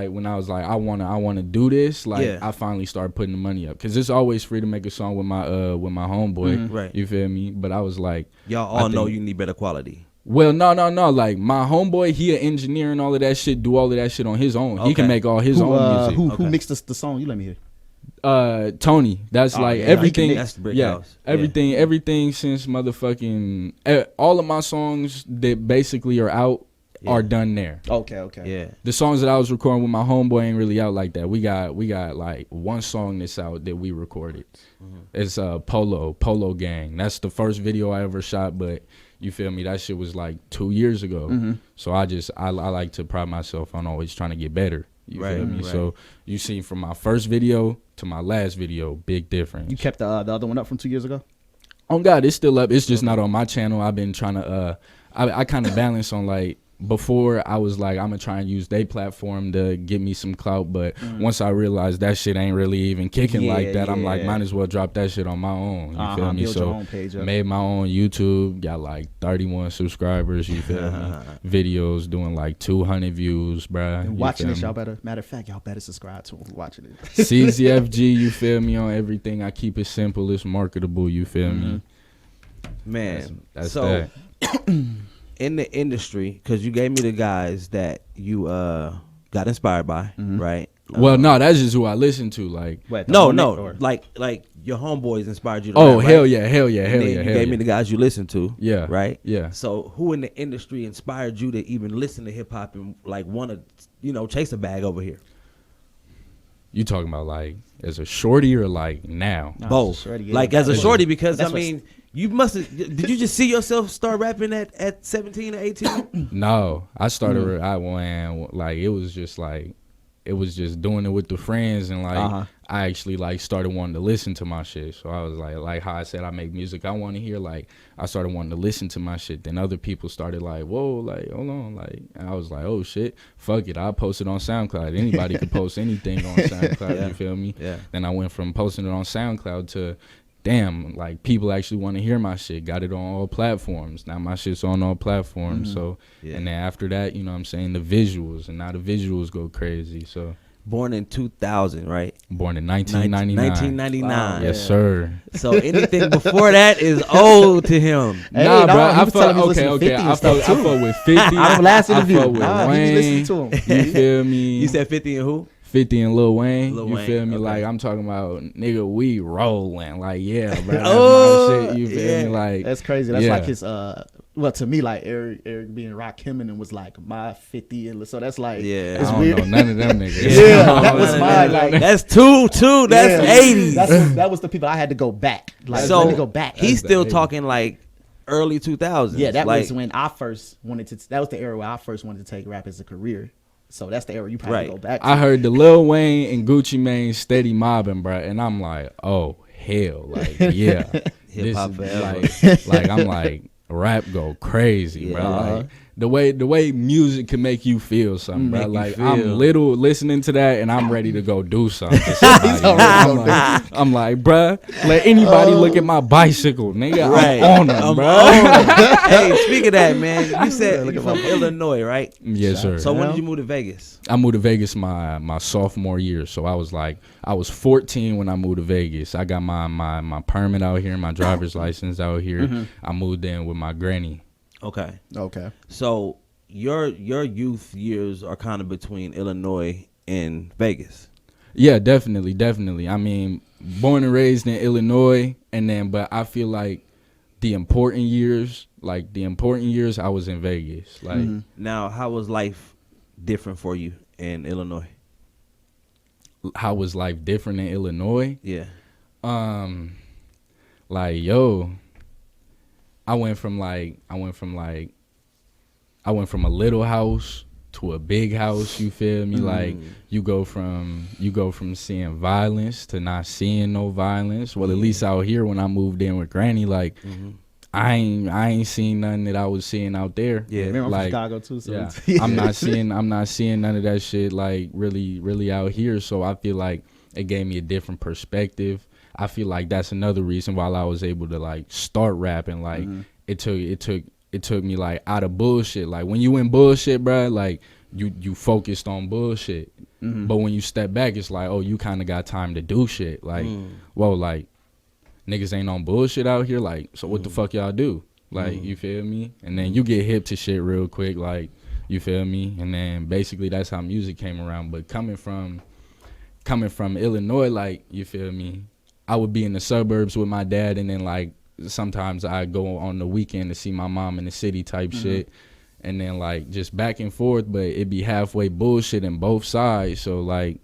when I was like I wanna do this. Like I finally started putting the money up because it's always free to make a song with my homeboy. Right. You feel me? But I was like, y'all all know you need better quality. Well, no. Like my homeboy, he an engineer and all of that shit. Do all of that shit on his own. He can make all his own music. Who mixed the song? You let me hear. Tony. That's everything. That's the Brick House. Everything since motherfucking all of my songs that basically are out are done there. Okay. Yeah. The songs that I was recording with my homeboy ain't really out like that. We got like one song that's out that we recorded. It's Polo Gang. That's the first video I ever shot, but you feel me? That shit was like 2 years ago. So I like to pride myself on always trying to get better. You feel me? Right. So you see from my first video to my last video, big difference. You kept the other one up from 2 years ago? Oh God, it's still up. It's just not on my channel. I've been trying to I kind of balance on like before I was like I'm gonna try and use their platform to get me some clout, but once I realized that shit ain't really even kicking like that, I'm like might as well drop that shit on my own. You feel me? So your own page up. Made my own YouTube, got like 31 subscribers. You feel me? Videos doing like 200 views, bruh. Watching this, y'all better. Matter of fact, y'all better subscribe to him. Watching it. CZFG, you feel me? On everything, I keep it simple. It's marketable. You feel me? Man, that's so that. in the industry, because you gave me the guys that you got inspired by, right? Well, no, that's just who I listen to. Like, No, like your homeboys inspired you to oh, rap, hell right? yeah, hell yeah, And hell then yeah, you hell gave yeah. me the guys you listen to, Yeah, right? yeah. So who in the industry inspired you to even listen to hip hop and like want to, chase a bag over here? You talking about like as a shorty or like now? No, Both. shorty, yeah. Like as a shorty, because That's I mean, you must have. Did you just see yourself start rapping at 17 or 18? No, I started. I went like it was just doing it with the friends, and like I actually like started wanting to listen to my shit. So I was like how I said I make music I want to hear. Like I started wanting to listen to my shit. Then other people started like, whoa, like hold on, like, and I was like, oh shit, fuck it, I'll post it on SoundCloud. Anybody could post anything on SoundCloud. You feel me? Yeah. Then I went from posting it on SoundCloud to, damn, like people actually want to hear my shit. Got it on all platforms. Now my shit's on all platforms. So and then after that, you know what I'm saying, the visuals, and now the visuals go crazy. So Born in 2000, right? born in 1999. 1999. Wow. Yes, sir. So anything before that is old to him. Hey, nah, no, bro. he I was telling me fuck. he Okay, listened to 50 okay. and I stuff, fuck too. with 50. Our last interview. I fuck with Nah, he Wayne. was listening to him. You feel me? You said 50 and who? 50 and Lil Wayne. Lil You Wayne, feel me? okay. Like I'm talking about, nigga, we rolling. Like yeah, bro. That's Oh, my shit. You feel yeah. me? Like That's crazy. That's yeah. like his well, to me, like Eric being Rakim and was like my 50, and so that's like Yeah. it's I don't weird. know none of them niggas. Yeah, I don't that know was none of mine, them. like- That's two. That's Yeah. 80s. That was the people I had to go back. Like So let me go back. he's the still 80s. talking like early 2000s. Yeah, that like, was when I first wanted to. That was the era where I first wanted to take rap as a career. So that's the era you probably Right. go back to. I heard the Lil Wayne and Gucci Mane steady mobbing, bro, and I'm like, oh hell, like yeah, Hip hop this forever. is like I'm like rap go crazy, bro. Yeah. Like the way music can make you feel something, bro. Make you Like feel. I'm little listening to that, and I'm ready to go do something. To somebody. I'm like, bro, let anybody look at my bicycle, nigga. Right. I'm on them, bro. Hey, speak of that, man. You said you from Illinois, right? Yes, sir. So when did you move to Vegas? I moved to Vegas my sophomore year. So I was 14 when I moved to Vegas. I got my permit out here, my driver's license out here. I moved in with my granny. Okay. Okay. So your youth years are kind of between Illinois and Vegas. Yeah, definitely. I mean, born and raised in Illinois, but I feel like the important years I was in Vegas. Like Now, how was life different for you in Illinois? how was life different in Illinois? Yeah. Like yo, I went from a little house to a big house. You feel me? Like you go from seeing violence to not seeing no violence. Well, at least out here when I moved in with Granny, like I ain't seen nothing that I was seeing out there. Yeah. Remember, I'm Like, from Chicago too. So Yeah, I'm not seeing none of that shit like really out here. So I feel like it gave me a different perspective. I feel like that's another reason why I was able to like start rapping. Like it took me like out of bullshit. Like when you in bullshit, bro, like you focused on bullshit. But when you step back, it's like, oh, you kind of got time to do shit. Like, whoa, like niggas ain't on bullshit out here. Like, so what the fuck y'all do? Like, you feel me? And then you get hip to shit real quick. Like, you feel me? And then basically that's how music came around. But coming from Illinois, like, you feel me? I would be in the suburbs with my dad, and then like sometimes I go on the weekend to see my mom in the city type shit, and then like just back and forth. But it'd be halfway bullshit in both sides. So like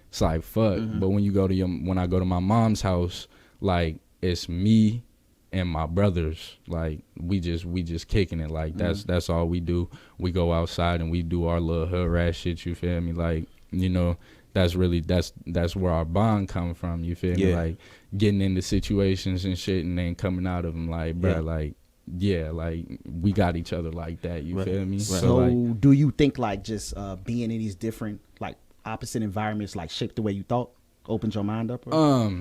it's like fuck. But when I go to my mom's house, like it's me and my brothers. Like we just kicking it. Like that's all we do. We go outside and we do our little hood rat shit. You feel me? Like, you know. That's where our bond come from. You feel me? Like getting into situations and shit, and then coming out of them like, bruh, like, yeah, like we got each other like that. You feel me? So like, do you think like just being in these different like opposite environments like shaped the way you thought, opened your mind up? Or?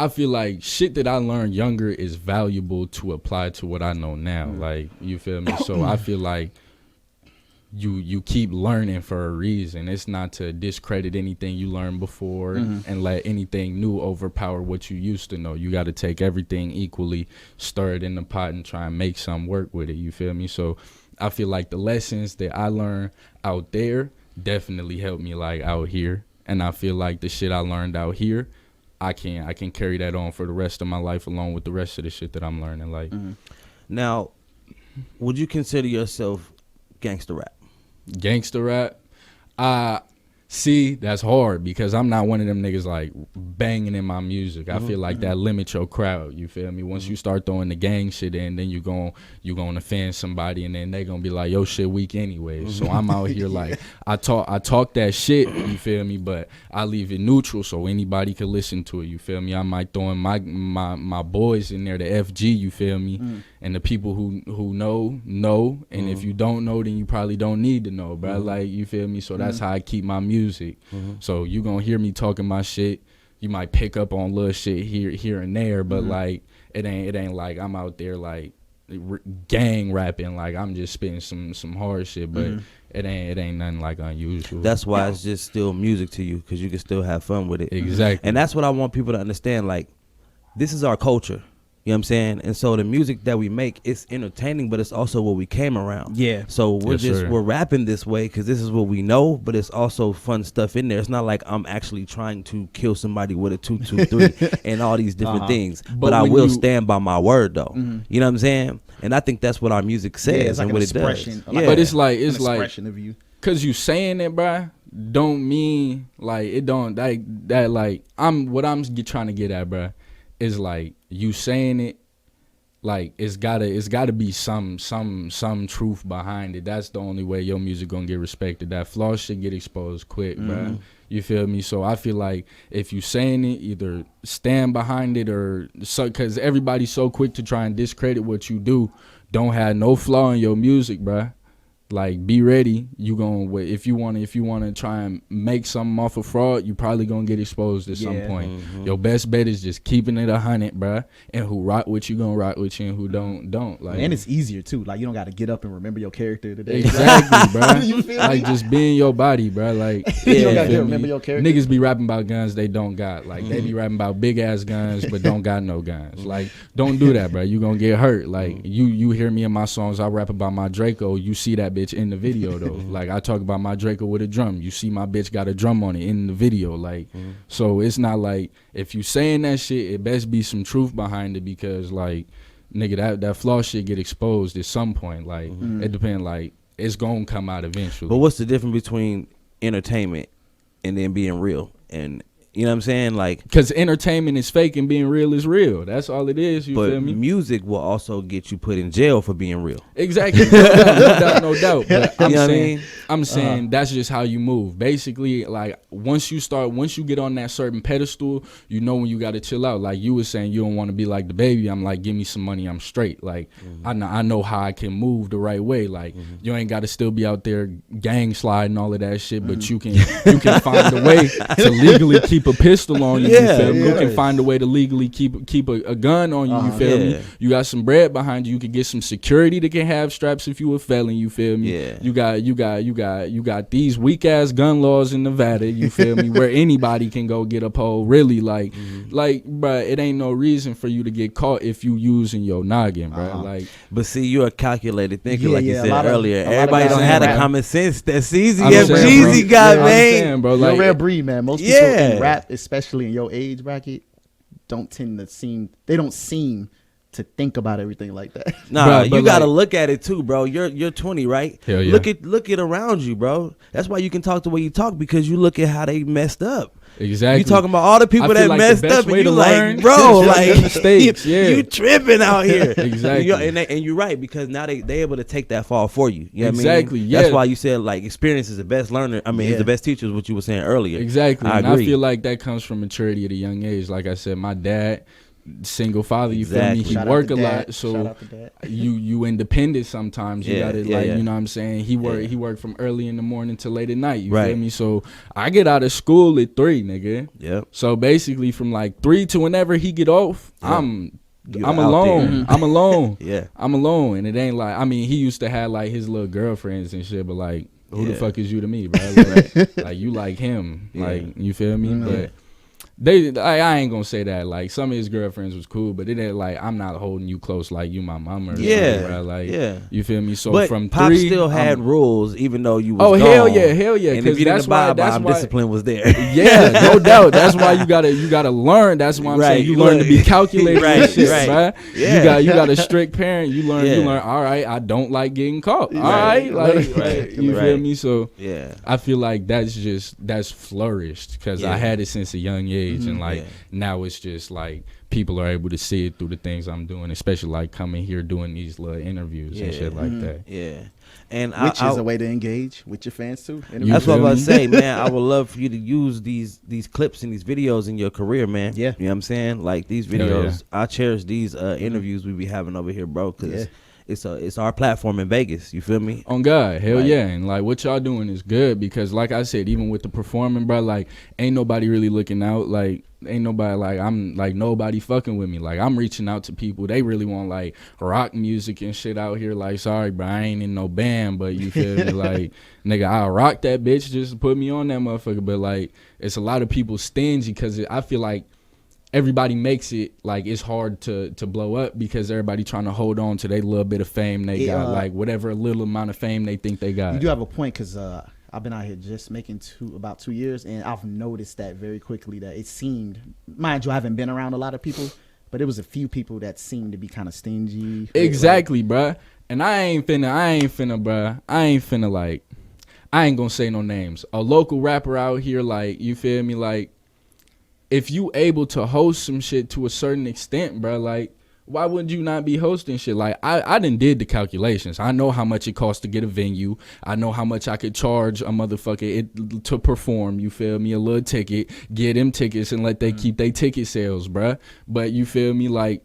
I feel like shit that I learned younger is valuable to apply to what I know now. Like, you feel me? So I feel like you keep learning for a reason. It's not to discredit anything you learned before and let anything new overpower what you used to know. You got to take everything equally, stir it in the pot, and try and make some work with it. You feel me? So I feel like the lessons that I learned out there definitely helped me like out here, and I feel like the shit I learned out here, I can carry that on for the rest of my life along with the rest of the shit that I'm learning. Like, now, would you consider yourself gangster rap? Gangster rap, see, that's hard because I'm not one of them niggas like banging in my music. I feel like that limits your crowd. You feel me? Once you start throwing the gang shit in, then you gonna offend somebody, and then they gonna be like, yo, shit weak anyway. So I'm out here like I talk that shit. You feel me? But I leave it neutral so anybody can listen to it. You feel me? I might throw in my boys in there, the FG. You feel me? And the people who know, and if you don't know, then you probably don't need to know, bro. Like, you feel me? So that's how I keep my music. So you gonna hear me talking my shit. You might pick up on little shit here and there, but like it ain't like I'm out there like gang rapping. Like, I'm just spitting some hard shit, but it ain't nothing like unusual. That's why it's just still music to you, because you can still have fun with it. Exactly. And that's what I want people to understand. Like, this is our culture. You know what I'm saying? And so the music that we make, it's entertaining, but it's also what we came around. Yeah. So Yes, we're rapping this way because this is what we know, but it's also fun stuff in there. It's not like I'm actually trying to kill somebody with a 223 and all these different things. But I will stand by my word, though. You know what I'm saying? And I think that's what our music says, it's like and an what it does. expression, Yeah. But it's like of you. Cause you saying it, bruh, don't mean like it don't that like what I'm trying to get at, bruh, is like you saying it. Like, it's gotta be some truth behind it. That's the only way your music gonna get respected. That flaw shit get exposed quick, bruh. You feel me? So I feel like if you saying it, either stand behind it or so, cause everybody's so quick to try and discredit what you do. Don't have no flaw in your music, bruh. Like, be ready. You gonna if you wanna try and make something off of fraud, you probably gonna get exposed at some point. Your best bet is just keeping it 100, bruh. And who rock with you gonna rock with you, and who don't. Like, and it's easier too. Like, you don't got to get up and remember your character today. Exactly, bruh. You feel like me? just be in your body, bruh. Like, You don't gotta feel remember me? your character. Niggas be rapping about guns they don't got. Like, they be rapping about big ass guns but don't got no guns. Like, don't do that, bruh. You gonna get hurt. Like, you hear me in my songs, I rap about my Draco. You see that bitch in the video though. Like, I talk about my Draco with a drum. You see my bitch got a drum on it in the video. Like, so it's not like if you saying that shit, it best be some truth behind it, because like, nigga, that flaw shit get exposed at some point. Like, it depends. Like, it's gonna come out eventually. But what's the difference between entertainment and then being real? And you know what I'm saying? Like, because entertainment is fake and being real is real. That's all it is. You feel me? Music will also get you put in jail for being real. Exactly. No doubt. But I'm You know what I saying, mean? I'm saying that's just how you move. Basically, like, once you get on that certain pedestal, you know when you got to chill out. Like you was saying, you don't want to be like the baby. I'm like, give me some money, I'm straight. Like, I know how I can move the right way. Like, you ain't got to still be out there gang sliding all of that shit, but you can find a way to legally keep a pistol on you. You feel me? You can find a way to legally keep a gun on you. You feel me? You got some bread behind you. You can get some security that can have straps if you a felon. You feel me? Yeah. You got these weak ass gun laws in Nevada. You feel me? Where anybody can go get a pole. Really, like, bruh, it ain't no reason for you to get caught if you using your noggin, bruh. Like, but see, you're a calculated thinker, like you a said lot of- earlier. a lot of Everybody guys don't ain't have the rap. common sense that Ceezy I'm and saying, bro. Jeezy got, I'm man. saying, bro, You're like, a rare breed, man. Most people Yeah. in rap, especially in your age bracket, don't seem to think about everything like that. Nah, Bruh, but you gotta like- look at it too, bro. You're 20, right? Hell yeah. Look at around you, bro. That's why you can talk the way you talk, because you look at how they messed up. exactly. You talking about all the people I that feel like the messed best up, way and you to like, learn bro, is just like the mistakes, yeah. you tripping out here. Exactly. And you're right, because now they able to take that fall for you. You know Exactly, what I mean? yeah. That's why you said like experience is the best learner. I mean, Yeah. is the best teacher, is what you were saying earlier. Exactly. I And agree. I feel like that comes from maturity at a young age. Like I said, my dad, single father, you feel me? Exactly. He Shout out work to a dad. lot. Shout So out to dad. you independent sometimes. You Yeah, gotta yeah, like, yeah. you know what I'm saying? He worked from early in the morning to late at night. You Right. feel me? So I get out of school at 3, nigga. Yep. So basically from like 3 to whenever he get off, Yeah. I'm I'm alone. I'm alone. Yeah. I'm alone. And it ain't like, I mean, he used to have like his little girlfriends and shit, but like, who the fuck is you to me, bro? Like you like him. Like, you feel me? But I ain't gonna say that. Like, some of his girlfriends was cool, but it ain't like, I'm not holding you close like you my mama or something, bro. Like, you feel me? So but from Pop 3, still had rules, even though you was gone. hell yeah. And if you didn't abide by him, discipline was there. Yeah, no doubt. That's why you gotta learn. That's why I'm saying you learn to be calculated and shit, bro. Yeah. You got a strict parent. You learn. All right, I don't like getting caught. All right, like you feel me? So I feel like that's flourished because I had it since a young age, and like now it's just like people are able to see it through the things I'm doing, especially like coming here doing these little interviews and shit like that. Yeah. And which is a way to engage with your fans too. That's what I was about to say, man. I would love for you to use these clips and these videos in your career, man. Yeah. You know what I'm saying? Like these videos, I cherish these interviews we be having over here, bro, because it's our platform in Vegas. You feel me? On God, hell yeah. And like what y'all doing is good because like I said, even with the performing, bro, like ain't nobody really looking out. Like ain't nobody like I'm like nobody fucking with me. Like I'm reaching out to people. They really want like rock music and shit out here. Like sorry, bro, I ain't in no band, but you feel me? Like nigga, I'll rock that bitch. Just put me on that motherfucker. But like it's a lot of people stingy because I feel like everybody makes it like it's hard to blow up because everybody trying to hold on to their little bit of fame they got, like whatever little amount of fame they think they got. You do have a point because I've been out here just making about 2 years, and I've noticed that very quickly that it seemed, mind you, I haven't been around a lot of people, but it was a few people that seemed to be kind of stingy. Exactly, bruh. And I ain't finna, bruh. I ain't gonna say no names. A local rapper out here, like, you feel me, like, if you able to host some shit to a certain extent, bro, like, why would you not be hosting shit? Like, I done did the calculations. I know how much it costs to get a venue. I know how much I could charge a motherfucker to perform, you feel me? A little ticket, get them tickets and let they keep their ticket sales, bro. But you feel me? Like,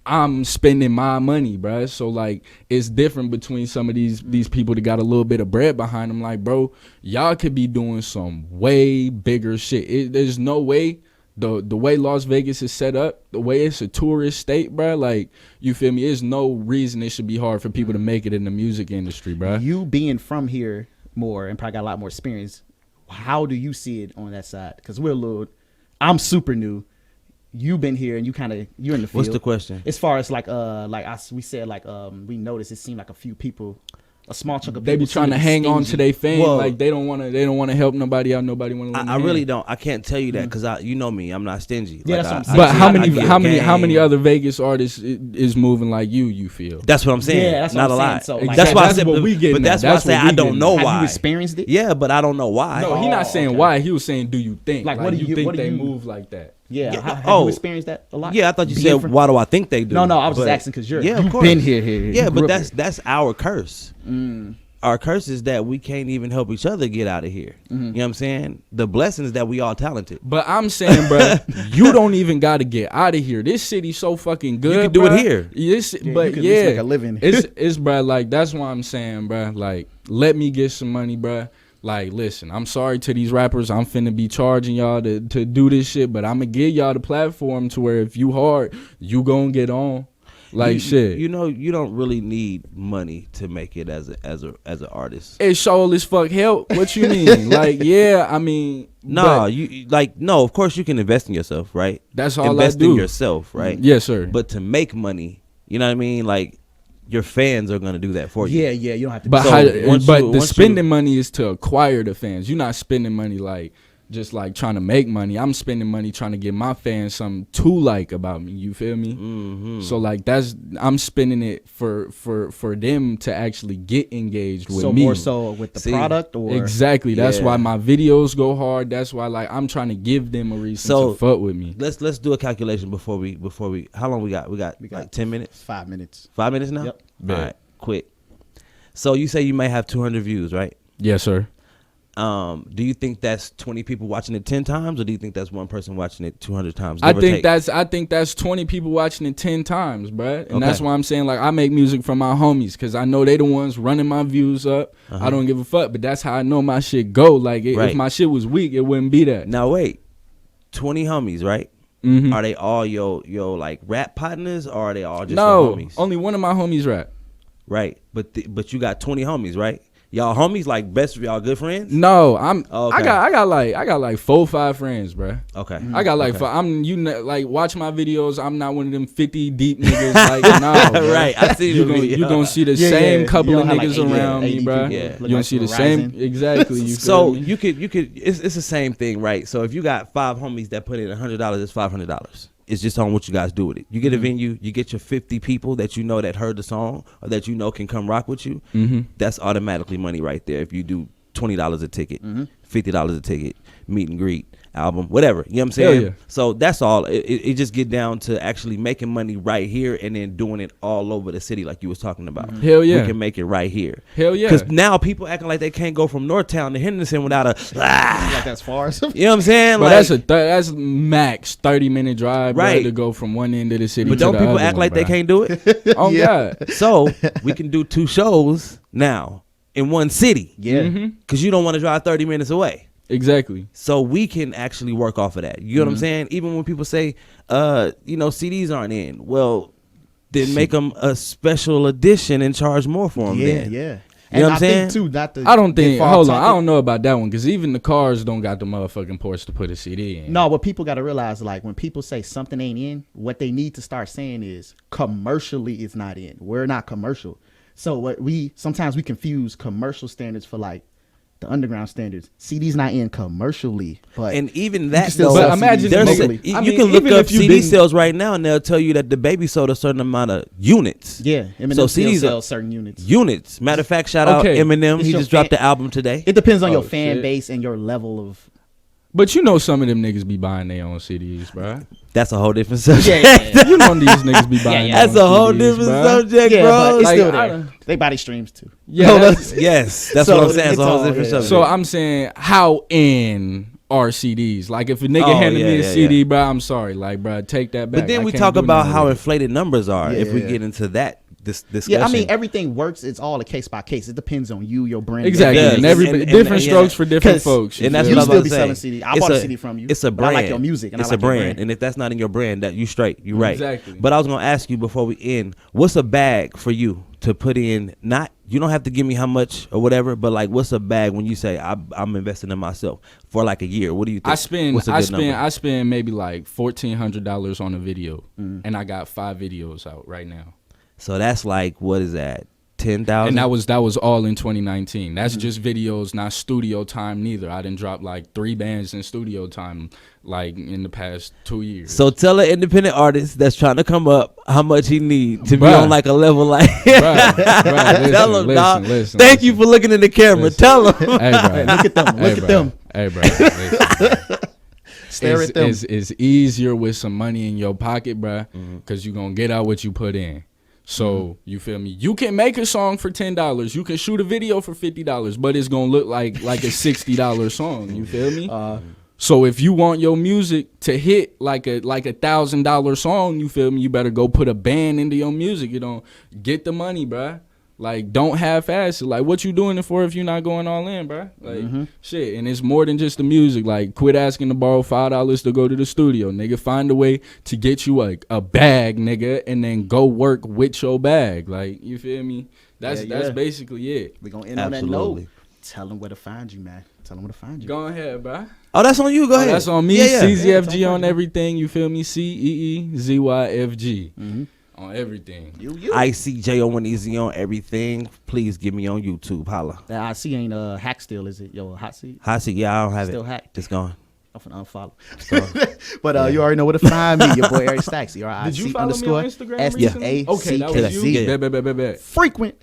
I'm spending my money, bro. So, like, it's different between some of these people that got a little bit of bread behind them. Like, bro, y'all could be doing some way bigger shit. There's no way. The way Las Vegas is set up, the way it's a tourist state, bro, like, you feel me? There's no reason it should be hard for people to make it in the music industry, bro. You being from here more and probably got a lot more experience, how do you see it on that side? Because I'm super new. You've been here and you're in the field. What's the question? As far as we said, we noticed it seemed like a few people, a small chunk of people. They be trying to hang on to their fame, like they don't want to help nobody out. Nobody want to. I really don't. I can't tell you that because you know me. I'm not stingy. Yeah, like, that's what I'm saying. But how many other Vegas artists is moving like you? You feel? That's what I'm saying. Yeah, that's not what I'm a lot. saying. So, like, that's why I said. What we getting. But that's why I say I don't know why. Have you experienced it? Yeah, but I don't know why. No, he's not saying why. He was saying, do you think? Like, what do you think they move like that? Yeah. Have you experienced that a lot? Yeah, I thought you said, why do I think they do? No, I was just asking because you've been here. Yeah, but that's our curse. Our curse is that we can't even help each other get out of here. You know what I'm saying? The blessing is that we all talented. But I'm saying, bro, you don't even got to get out of here. This city's so fucking good. You can do it here. But you can make a living. it's bro, like, that's why I'm saying, bro, like, let me get some money, bro. Like, listen, I'm sorry to these rappers. I'm finna be charging y'all to do this shit, but I'm gonna give y'all the platform to where if you hard, you gonna get on. Like, shit. You know, you don't really need money to make it as an artist. It sure as fuck help. What you mean? Like, yeah, I mean, no, of course you can invest in yourself, right? That's all invest I do. in yourself, right? Yes, sir. But to make money, you know what I mean? Like, your fans are gonna do that for you. Yeah, you don't have to. But the spending money is to acquire the fans. You're not spending money like just like trying to make money. I'm spending money trying to give my fans something to like about me. You feel me? Mm-hmm. So like I'm spending it for them to actually get engaged with me. So more so with the product, or exactly. That's why my videos go hard. That's why like I'm trying to give them a reason to fuck with me. Let's do a calculation before we. How long we got? We got like 10 minutes. 5 minutes. 5 minutes now. Yep. All right, quick. So you say you may have 200 views, right? Yes, sir. Do you think that's 20 people watching it 10 times, or do you think that's one person watching it 200 times? I think that's 20 people watching it 10 times, bruh. And that's why I'm saying, like, I make music for my homies because I know they the ones running my views up. I don't give a fuck, but that's how I know my shit go. Like, if my shit was weak, it wouldn't be that. Now wait, 20 homies, right? Mhm. Are they all your like rap partners, or are they all just No, your homies? only one of my homies rap. Right, but you got 20 homies, right? Y'all homies like best of y'all good friends. No, Oh, okay. I got like 4 or 5 friends, bruh. Okay, I got like okay. like watch my videos. I'm not one of them 50 deep niggas. Like nah, bruh. Right, I see You the video. gonna see the Yeah, same yeah. couple You of don't have, niggas like, around 80 me, bruh. people Yeah. looking You don't like see the some same rising. exactly. You So feel me? you could it's the same thing, right? So if you got 5 homies that put in $100, it's $500. It's just on what you guys do with it. You get a venue, you get your 50 people that you know that heard the song or that you know can come rock with you. Mm-hmm. That's automatically money right there. If you do $20 a ticket, $50 a ticket, meet and greet, album, whatever. You know what I'm saying? Yeah. So that's all. It just get down to actually making money right here and then doing it all over the city like you was talking about. Hell yeah. We can make it right here. Hell yeah. Because now people acting like they can't go from Northtown to Henderson without a Like that's far. you know what I'm saying? But Like, that's max 30-minute drive, Right. bruh, to go from one end of the city. but to don't the people other act one, like they bruh. can't do it? Oh God. So we can do 2 shows now in one city. Yeah. Mhm. Because you don't want to drive 30 minutes away. Exactly. So we can actually work off of that. You know what I'm saying? Even when people say, CDs aren't in. Well, then make them a special edition and charge more for them. Yeah, then. yeah. You know And what I I'm saying? think too, not to I don't get think. far Hold off on, I topic. don't know about that one because even the cars don't got the motherfucking ports to put a CD in. No, what people got to realize, like when people say something ain't in, what they need to start saying is commercially it's not in. We're not commercial. So what sometimes we confuse commercial standards for like the underground standards. CD's not in commercially, but And even you that, can still though, sell But imagine CDs there's locally. I you mean, can look even up if you CD didn't- sales right now, and they'll tell you that the baby sold a certain amount of units. Yeah, Eminem So still CDs sells certain units. Units. Matter of fact, shout out Okay. Eminem. It's He your just dropped fan- the album today. It depends on Oh, your fan shit. base and your level of. But you know some of them niggas be buying their own CDs, bro. That's a whole different subject. Yeah, You know these niggas be buying. Yeah, their That's own a whole CDs, different bruh. subject, yeah, bro. but it's Like, still I there. don't- They buy these streams too. Yeah, No, that's- Yes, that's So what I'm saying. It's a it's whole all- different yeah. subject. So I'm saying, how in are CDs? Like, if a nigga Oh, handed me yeah, a CD, yeah. bro, I'm sorry, like, bro, take that back. but then I we can't talk do about nothing how with it. inflated numbers are if we Yeah. get into that discussion. Yeah, I mean everything works. It's all a case by case. It depends on you, your brand. Exactly, Yeah, and and- everybody and- different yeah. strokes for different 'Cause- folks. And that's You what I was still about be to say. selling CD. I It's bought a a- CD from you. It's a but brand. I like your music, and it's I like a brand. your brand. And if that's not in your brand, that you straight. You right. Exactly. But I was gonna ask you before we end, what's a bag for you to put in? Not you don't have to give me how much or whatever, but like what's a bag when you say I'm investing in myself for like a year? What do you think? What's a good number? I spend maybe like $1,400 on a video, and I got 5 videos out right now. So that's like what is that? 10,000. And that was all in 2019. That's just videos, not studio time neither. I didn't drop like 3 bands in studio time like in the past 2 years. So tell an independent artist that's trying to come up how much he need to be Bruh. on like a level like. Bruh, Tell him, listen, dog. listen, Thank listen. you for looking in the camera. Listen. Tell him. Hey, bro. Look at them. Look at them. Hey, bro. Listen. Stare at them. It's easier with some money in your pocket, bruh, because you're going to get out what you put in. So, you feel me? You can make a song for $10. You can shoot a video for $50, but it's going to look like a $60 song. You feel me? So if you want your music to hit like a $1,000 song, you feel me? You better go put a band into your music. You don't get the money, bruh. Like, don't half-ass it. Like, what you doing it for if you're not going all in, bruh? Like, shit. And it's more than just the music. Like, quit asking to borrow $5 to go to the studio, nigga. Find a way to get you a bag, nigga, and then go work with your bag. Like, you feel me? That's basically it. We're gonna end on that Absolutely. note. Tell them where to find you, man. Tell them where to find you. Go ahead, bruh. Oh, that's on you. Go ahead. That's on me. Yeah, yeah. CZFG Yeah, on it's on everything. You feel me? CEEZYFG on everything. You. ICJO1EZ on everything. Please get me on YouTube. Holla. That I see ain't hack still, is it? Yo, hot seat. I see. Yeah, I don't have Still it. hacked. It's gone. I'm finna unfollow. But you already know where to find me. Your boy Eric Stackz. Did you follow me on Instagram SDACZ. recently? Okay, that was you. Yeah. Bet. Frequent.